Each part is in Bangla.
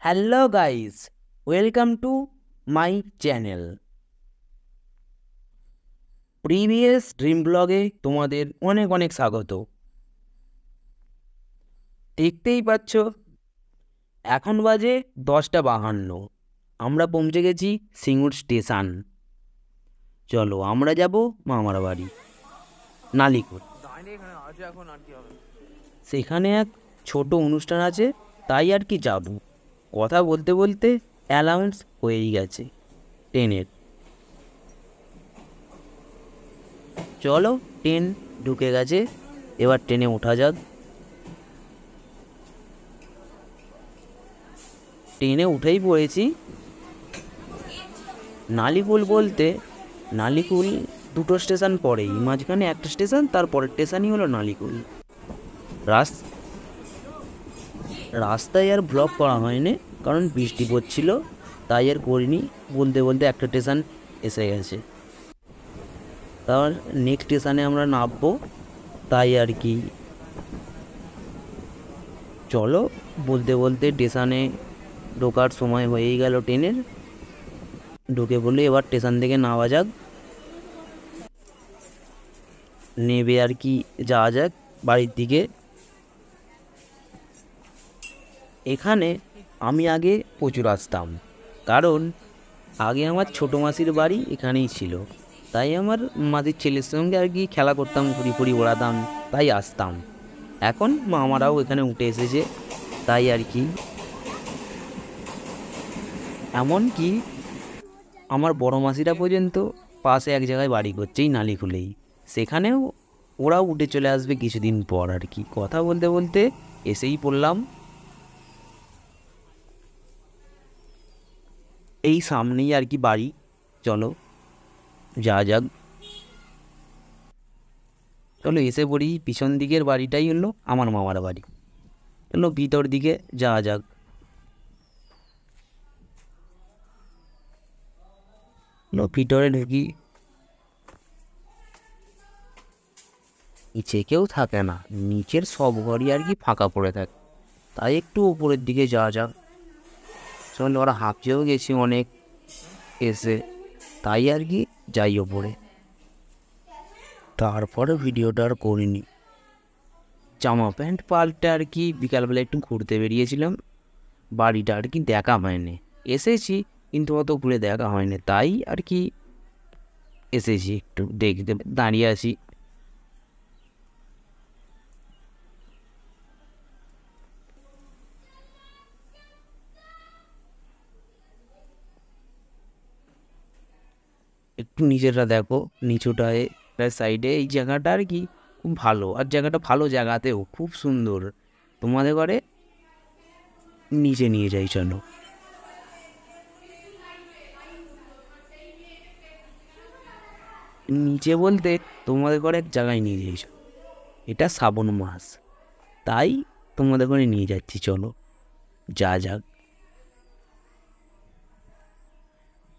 Hello guys, welcome to my channel. Previous dream ব্লগে তোমাদের অনেক অনেক স্বাগত। দেখতেই পাচ্ছ এখন বাজে 10:52। আমরা পৌঁছে গেছি সিঙ্গুর স্টেশন। চলো আমরা যাব মামার বাড়ি নালিকুল। সেখানে এক ছোট অনুষ্ঠান আছে, তাই আর কি যাব। কথা বলতে বলতে অ্যালাউন্স হয়েই গেছে ট্রেনের। চলো ট্রেন ঢুকে গেছে, এবার ট্রেনে ওঠা যাক। ট্রেনে উঠেই পড়েছি। নালিকুল বলতে নালিকুল দুটো স্টেশন পরেই, মাঝখানে একটা স্টেশন, তারপরের স্টেশনই হলো নালিকুল। রাস্তায় আর ব্লক করা হয়নি, কারণ বৃষ্টি পড়ছিল, তাই আর করিনি। বলতে বলতে একটা স্টেশন এসে গেছে, তার নেক্সট স্টেশনে আমরা নামবো, তাই আর কি। চলো বলতে বলতে স্টেশনে ঢোকার সময় হয়েই গেল ট্রেনের। ঢুকে বলে এবার স্টেশন থেকে নামা যাক, নেবে আর কি যাওয়া যাক বাড়ির দিকে। এখানে আমি আগে প্রচুর আসতাম, কারণ আগে আমার ছোটো মাসির বাড়ি এখানেই ছিল, তাই আমার মাসির ছেলের সঙ্গে আর কি খেলা করতাম, ঘুরি ফুরি ওড়াতাম, তাই আসতাম। এখন মামারাও এখানে উঠে এসেছে, তাই আর কি। এমনকি আমার বড় মাসিরা পর্যন্ত পাশে এক জায়গায় বাড়ি করছে, এই নালিকুলেই। সেখানেও ওরাও উঠে চলে আসবে কিছুদিন পর আর কি। কথা বলতে বলতে এসেই পড়লাম। এই সামনেই আর কি বাড়ি, চলো যা যাক। চলো এসে পড়ি, পিছন দিকের বাড়িটাই হলো আমার মামার বাড়ি। চলো ভিতর দিকে যাওয়া যাক। ভিতরে ঢুকি, নিচে কেউ থাকে না, নিচের সব ঘরই আর কি ফাঁকা পড়ে থাকে, তাই একটু উপরের দিকে যাওয়া যাক। চলো ওরা হাঁপিয়েও গেছি অনেক এসে, তাই আর কি যাই ওপরে। তারপরে ভিডিওটা আর করিনি। জামা প্যান্ট পাল্টে আর কি বিকালবেলা একটু ঘুরতে বেরিয়েছিলাম, বাড়িটা আর কি দেখা হয়নি। এসেছি কিন্তু অত ঘুরে দেখা হয়নি, তাই আর কি এসেছি একটু দেখতে, দাঁড়িয়ে আছি। একটু নিচেটা দেখো, নিচুটায় সাইডে এই জায়গাটা আর কি খুব ভালো, আর জায়গাটা ভালো, জায়গাতেও খুব সুন্দর। তোমাদের ঘরে নিচে নিয়ে যাই চলো। নিচে বলতে তোমাদের ঘরে এক জায়গায় নিয়ে যাই, এটা শ্রাবণ মাস, তাই তোমাদের ঘরে নিয়ে যাচ্ছি, চলো যা যাক।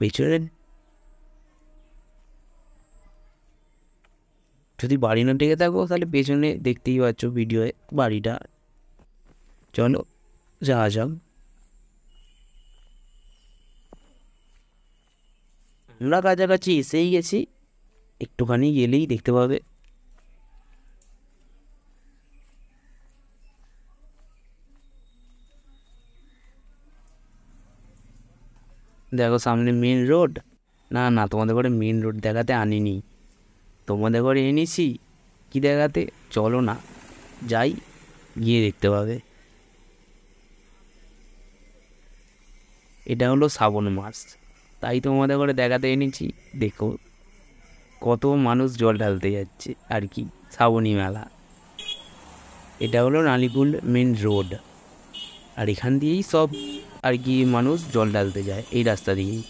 পেছনে যদি বাড়ি না টেকে থাকো তাহলে পেছনে দেখতেই পাচ্ছ ভিডিওয়ে বাড়িটা। চলো যা যাক। আমরা কাছাকাছি এসেই গেছি, একটুখানি গেলেই দেখতে পাবে। দেখো সামনে মেন রোড। না না, তোমাদের ঘরে মেন রোড দেখাতে আনিনি, তোমাদের ঘরে এনেছি কি দেখাতে, চলো না যাই, গিয়ে দেখতে পাবে। এটা হলো শ্রাবণ মাস, তাই তোমাদের ঘরে দেখাতে এনেছি। দেখো কত মানুষ জল ঢালতে যাচ্ছে আর কি, শ্রাবণী মেলা। এটা হলো নালিকুল মেন রোড, আর এখান দিয়েই সব আর কি মানুষ জল ঢালতে যায়, এই রাস্তা দিয়েই,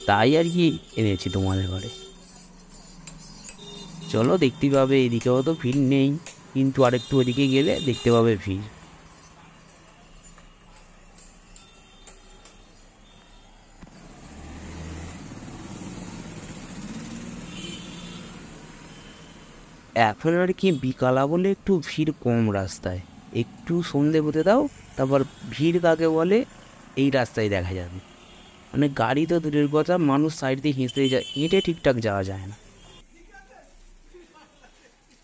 তাই আর কি এনেছি তোমাদের ঘরে। চলো দেখতে পাবে, এদিকেও তো ভিড় নেই, কিন্তু আরেকটু ওদিকে গেলে দেখতে পাবে ভিড়। এখন আর কি বিকালা বলে একটু ভিড় কম রাস্তায়, একটু সন্ধে হতে দাও, তারপর ভিড় কাকে বলে এই রাস্তায় দেখা যাবে। মানে গাড়ি তো দূরের কথা, মানুষ সাইড দিয়ে হেঁটে ঠিকঠাক যাওয়া যায় না।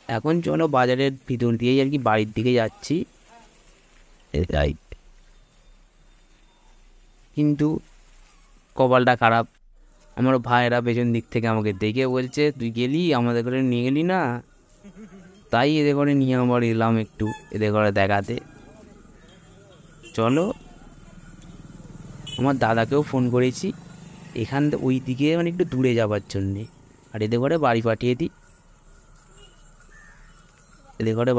এখন চলো বাজারের ভিতর দিয়েই আর কি বাড়ির দিকে যাচ্ছি। কিন্তু কপালটা খারাপ, আমার ভাইয়েরা পেছন দিক থেকে আমাকে দেখে বলছে, তুই গেলি আমাদের ঘরে নিয়ে গেলি না। তাই এদের ঘরে নিয়ে আবার এলাম একটু এদের ঘরে দেখাতে। চলো, আমার দাদাকেও ফোন করেছি এখান ওই দিকে মানে একটু দূরে যাবার জন্যে, আর এদের ঘরে বাড়ি পাঠিয়ে দিই। এদের ঘরে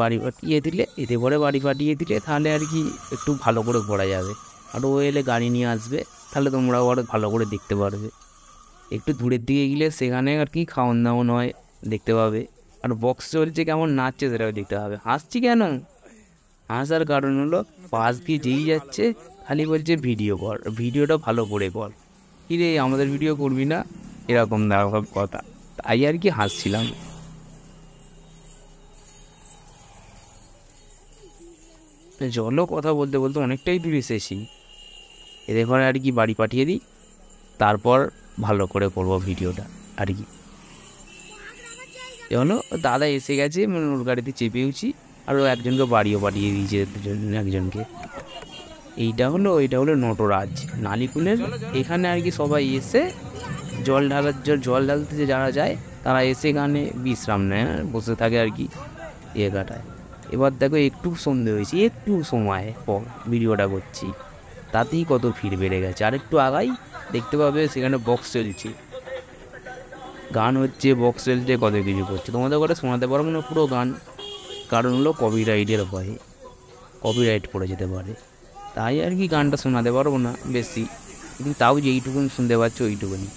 বাড়ি পাঠিয়ে দিলে তাহলে আর কি একটু ভালো করে ঘোরা যাবে। আর ও এলে গাড়ি নিয়ে আসবে, তাহলে তোমরাও আরও ভালো করে দেখতে পারবে। একটু দূরের দিকে গেলে সেখানে আর কি খাওয়ান দাওয়ান হয়, দেখতে পাবে। আর বক্স চলছে, কেমন নাচছে সেটাও দেখতে পাবে। হাসছি কেন? হাসার কারণ হলো পাশ দিয়ে যেই যাচ্ছে খালি বলছে ভিডিও কর, ভিডিওটা ভালো করে কর। কিরে আমাদের ভিডিও করবি না, এরকম সব কথা। তাই আর কি হাসছিলাম। চলো, কথা বলতে বলতে অনেকটাই দূরে এসেছি। এদের ঘরে আর কি বাড়ি পাঠিয়ে দিই, তারপর ভালো করে করবো ভিডিওটা আর কি। চলো, দাদা এসে গেছে, মানে ওর গাড়িতে চেপেওছি। আরও একজনকে বাড়িও পাঠিয়ে দিয়েছে, একজনকে। এইটা হলো নটরাজ নালিকুলের। এখানে আর কি সবাই এসে জল ঢালতে যারা যায় তারা এসে এখানে বিশ্রাম নেয়, বসে থাকে আর কি, কাটায়। এবার দেখো একটু সন্ধে হয়েছে, একটু সময় পর ভিডিওটা করছি, তাতেই কত ভিড় বেড়ে গেছে। আর একটু আগাই দেখতে পাবে সেখানে বক্স চলছে, গান হচ্ছে, বক্স চলছে, কত কিছু করছে। তোমাদের করে শোনাতে পারবো না পুরো গান, কারণ হলো কপিরাইটের ভয়ে, কপিরাইট পড়ে যেতে পারে। তাই আর কি গানটা শোনাতে পারবো না বেশি, কিন্তু তাও যেইটুকুন শুনতে পাচ্ছ ওইটুকুনি।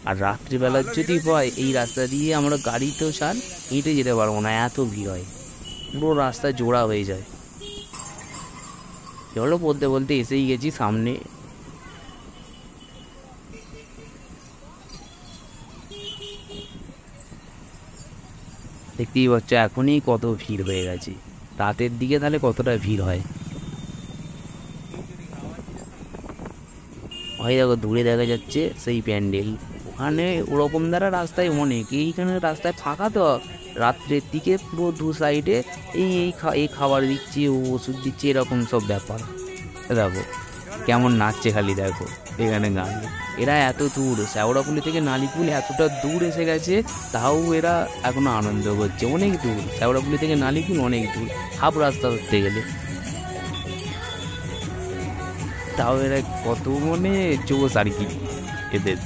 আর রাত্রিবেলার যদি হয় এই রাস্তা দিয়ে আমরা গাড়ি তো হেঁটে যেতে পারবো না, এত ভিড় হয়, পুরো রাস্তা জোড়া হয়ে যায়। চলো, বলতে বলতে এসেই গেছি সামনে। দেখতেই পাচ্ছ এখনই কত ভিড় হয়ে গেছে, রাতের দিকে তাহলে কতটা ভিড় হয়। দেখো দূরে দেখা যাচ্ছে সেই প্যান্ডেল, ওখানে ওরকম দ্বারা রাস্তায় অনেক, এইখানে রাস্তায় ফাঁকা তো। রাত্রের দিকে পুরো দু সাইডে এই খাবার দিচ্ছে, ও ওষুধ দিচ্ছে, এরকম সব ব্যাপার। দেখো কেমন নাচছে, খালি দেখো এখানে গান। এরা এত দূর শ্যাওড়াফুলি থেকে নালিকুল এতটা দূর এসে গেছে, তাও এরা এখনো আনন্দ করছে। অনেক দূর শ্যাওড়াফুলি থেকে নালিকুল, অনেক দূর, হাফ রাস্তা ধরতে গেলে। তাও এরা কত মনে জোশ আর কি এদের।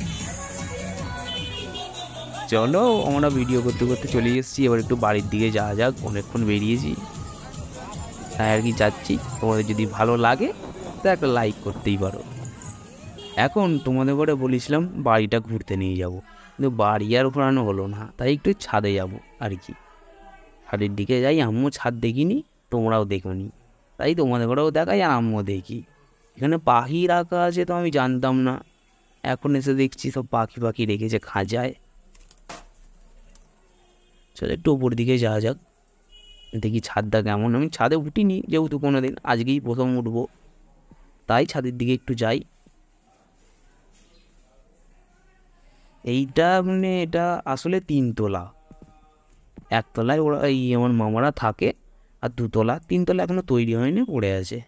চলো, আমরা ভিডিও করতে করতে চলে এসেছি, এবার একটু বাড়ির দিকে যাওয়া যাক, অনেকক্ষণ বেরিয়েছি তাই আর কি যাচ্ছি। তোমাদের যদি ভালো লাগে তো একটা লাইক করতেই পারো। এখন তোমাদের করে বলেছিলাম বাড়িটা ঘুরতে নিয়ে যাব, কিন্তু বাড়ি আর ঘোরানো হলো না, তাই একটু ছাদে যাব আর কি। ছাদের দিকে যাই, আম্মু ছাদ দেখিনি, তোমরাও দেখোনি, তাই তোমাদের করেও দেখাই আর আম্মু দেখি। এখানে পাখি রাখা আছে তো আমি জানতাম না, এখন এসে দেখছি সব পাখি রেখেছে খাঁচায়। চলো একটু ওপর দিকে যাওয়া যাক, দেখি ছাদটা কেমন। আমি ছাদে উঠিনি যেহেতু কোনো দিন, আজকেই প্রথম উঠবো, তাই ছাদের দিকে একটু যাই। এইটা মানে এটা আসলে 3 তলা, একতলায় ওরা আমার মামারা থাকে, আর 2 তলা, 3 তলা এখনো তৈরি হয়নি, পড়ে আছে।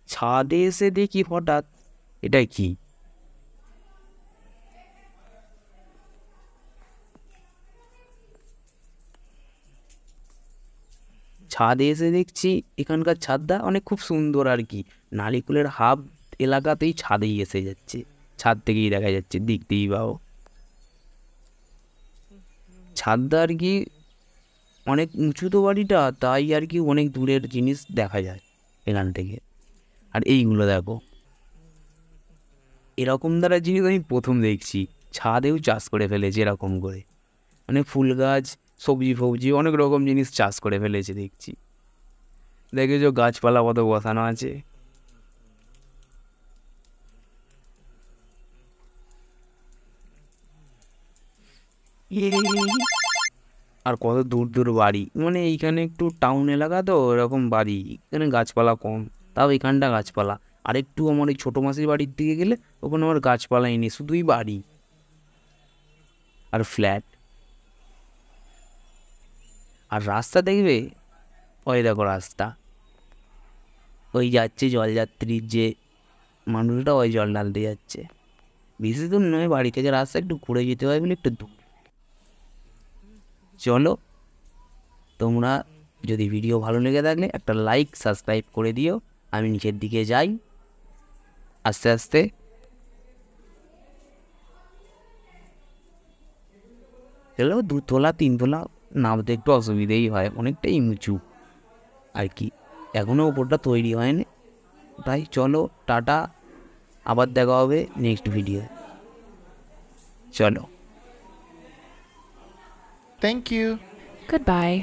ছাদে এসে দেখি হঠাৎ এটা কি, ছাদে এসে দেখছি এখানকার ছাদটা অনেক খুব সুন্দর আর কি, নালিকুলের হাফ এলাকাতেই ছাদেই এসে যাচ্ছে, ছাদ থেকেই দেখা যাচ্ছে, দেখতেই পাও ছাদটা আর কি। অনেক উঁচু তো বাড়িটা, তাই আর কি অনেক দূরের জিনিস দেখা যায় এখান থেকে। আর এইগুলো দেখো, এরকম দ্বারা জিনিস আমি প্রথম দেখছি, ছাদেও চাষ করে ফেলেছে এরকম করে, মানে ফুল গাছ, সবজি ফবজি অনেক রকম জিনিস চাষ করে ফেলেছে দেখছি। দেখেছো গাছপালা কত বসানো আছে। আর কত দূর দূর বাড়ি, মানে এইখানে একটু টাউন এলাকা তো এরকম বাড়ি, এখানে গাছপালা কম, তাও এখানটা গাছপালা। আরেকটু আমার এই ছোটো মাসির বাড়ির দিকে গেলে ওখানে আমার গাছপালাই নেই, শুধুই বাড়ি আর ফ্ল্যাট। আর রাস্তা দেখবে, ওই দেখো রাস্তা, ওই যাচ্ছে জলযাত্রীর যে মানুষটা, ওই জল ঢালতে যাচ্ছে। বেশি দূর নয়, বাড়ি থেকে রাস্তা একটু ঘুরে যেতে হয় বলে একটু দূর। চলো, তোমরা যদি ভিডিও ভালো লেগে থাকলে একটা লাইক সাবস্ক্রাইব করে দিও। আমি নিচের দিকে যাই আস্তে আস্তে। চলো, 2 তলা 3 তলা নামতে একটু অসুবিধেই হয়, অনেকটাই উঁচু আর কি, এখনও ওপরটা তৈরি হয়নি। তাই চলো, টাটা, আবার দেখা হবে নেক্সট ভিডিও। চলো, Thank you. Goodbye.